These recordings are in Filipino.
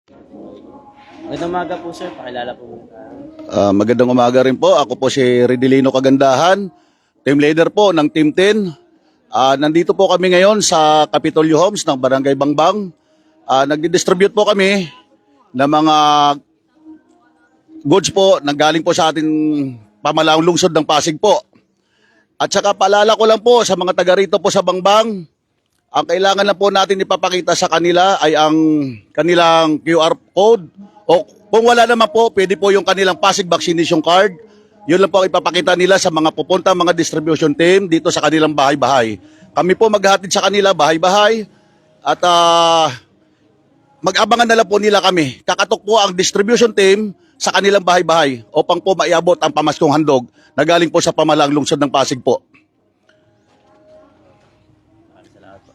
Magandang umaga po sir, pakilala po muna tayo. Magandang umaga rin po. Ako po si Redilino Kagandahan, team leader po ng Team 10. Nandito po kami ngayon sa Capitolio Homes ng Barangay Bangbang. Nagdi-distribute po kami ng mga goods po nanggaling po sa ating pamalaang lungsod ng Pasig po. At saka paalala ko lang po sa mga taga rito po sa Bangbang, ang kailangan na po natin ipapakita sa kanila ay ang kanilang QR code o kung wala naman po, pwede po yung kanilang Pasig vaccination card. Yun lang po ang ipapakita nila sa mga pupunta, mga distribution team dito sa kanilang bahay-bahay. Kami po maghahatid sa kanila bahay-bahay at mag-abangan na lang po nila kami. Kakatok po ang distribution team sa kanilang bahay-bahay upang po maiabot ang pamaskong handog na galing po sa pamalaang lungsod ng Pasig po. Maraming salamat po.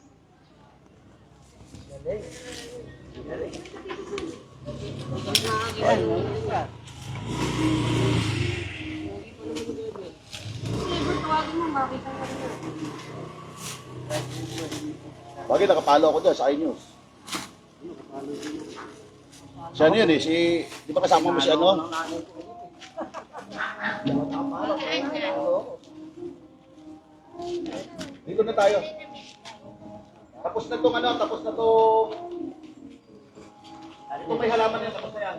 Bakit nakapalo ako dyan sa iNews? Si ano yun eh, di ba kasama mo si ano? Dito na tayo. Tapos na tong ano, tapos na tong... Ito may halaman yan, tapos na yan.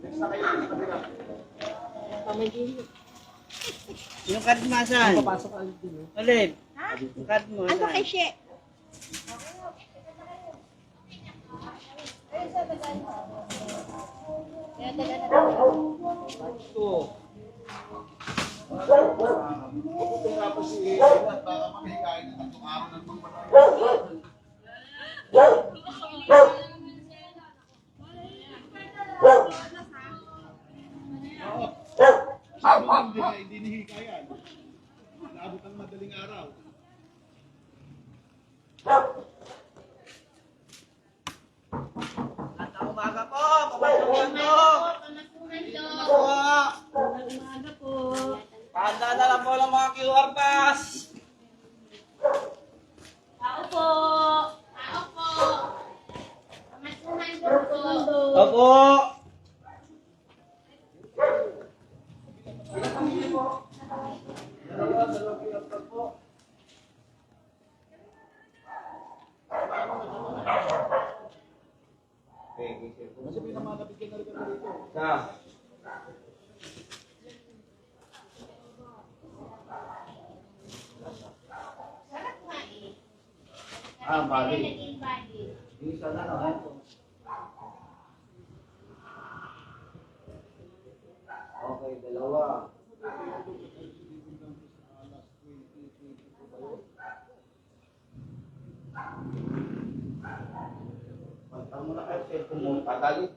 Next na kayo, next na kayo. Yung card mo saan? Alin? Ha? Yung card mo Ano kay She? Tapos si Ewan, baka mamihikain na itong araw ng mga hindi nihikayan. Naabot ang madaling araw. At ang umaga po, kapatuhan po. Umaga po. Pahanda na lang po ng mga QR pass. Tao po. Tao po. Pamasuhan po. Opo. Kasi pinamanapigyan na rin kami dito. Sa. Sarap nga eh. Bali. Naging bali. Isa na lang. Okay, dalawa. Pantang mo na kayo, cellphone mo. Pagalit.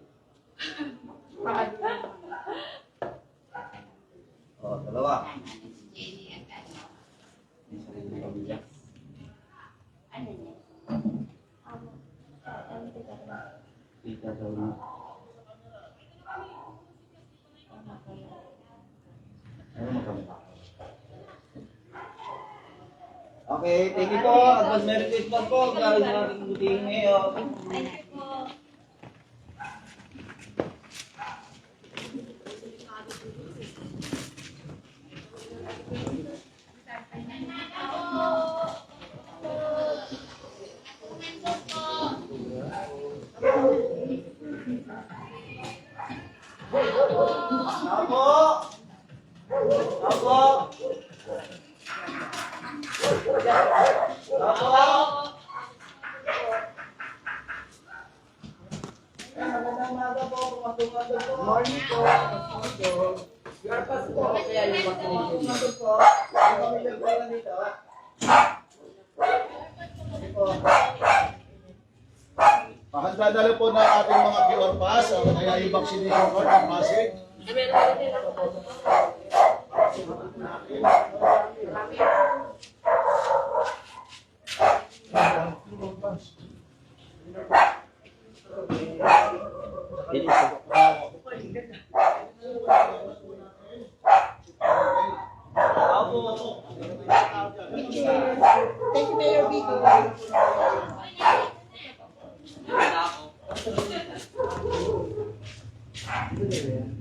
Dalawa. Jenny at ano. May sarili ng pamilya. Ano niya? Tita daw na. Ano magkamit? Okay, thank you po. Advance Merry Christmas po. Galing sa ating buting ngayon. Thank you po. Ako! Ako! Magandang umaga po. Pumatungkol po. Morning po. Your pass po. Kaya yung pumatungkol po. Ang pamilya po lang dito. Sige po. Handa na rin po na ating mga QR pass, kaya yung vaccination card ng Pasig. Thank you, Mayor Vico. Wala ako.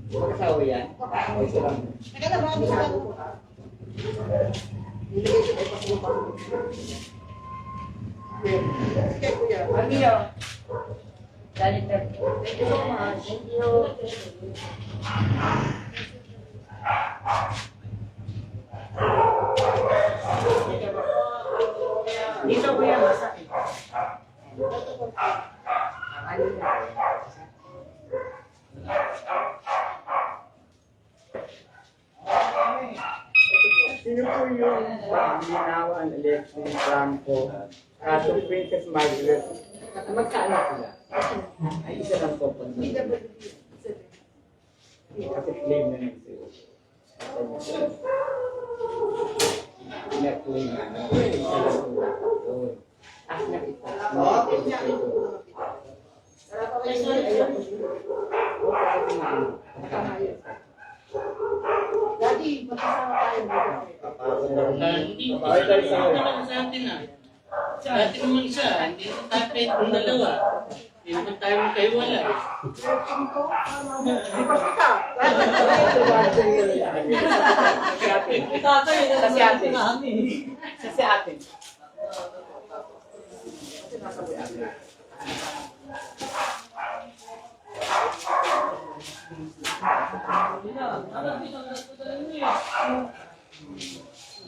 Mag-asawa yan. Isa lang. Sige, kuya. Ano yan? Thank you so much. Thank you. Dito kuya, masakit. Sino po yung ginawan Alexis Franco, kasong Princess Margaret? Magkaanak sila? Ay, isa lang po po. Kasi claim na nagsiyo. Pina-claim na. Isa lang po. Doon. Ah, nakita. Daddy, magkasama tayo. Hindi naman sa atin ah. Sa atin naman isa, hindi na tayo pwede kung dalawa. Hindi naman tayo magkaiwala. Di ba kita? Sa ate. Sa ate.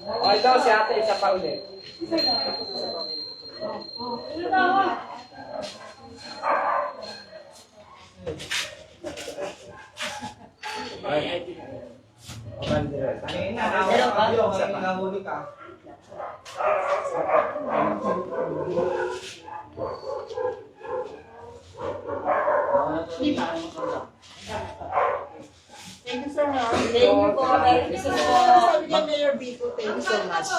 O, ito si ate, isa pa ulit. Meron ba? Nahuli ka. Thank you so much. Thank you po. Merry Christmas po. Sabi niya, Mayor Vico, thank you so much.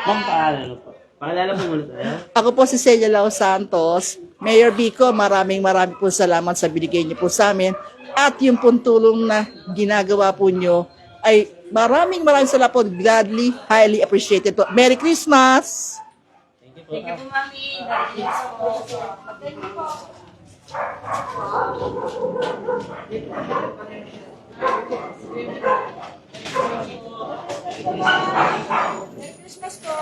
Ma'am, paalala po. Pakilala po muna tayo. Ako po si Celia Lau Santos. Mayor Vico, maraming po salamat sa binigay niyo po sa amin. At yung pong tulong na ginagawa po niyo ay maraming salamat po. Gladly, highly appreciated po. Merry Christmas! Thank you po. Thank you po, Mami. Merry Christmas po. Thank you po. Merry Christmas po.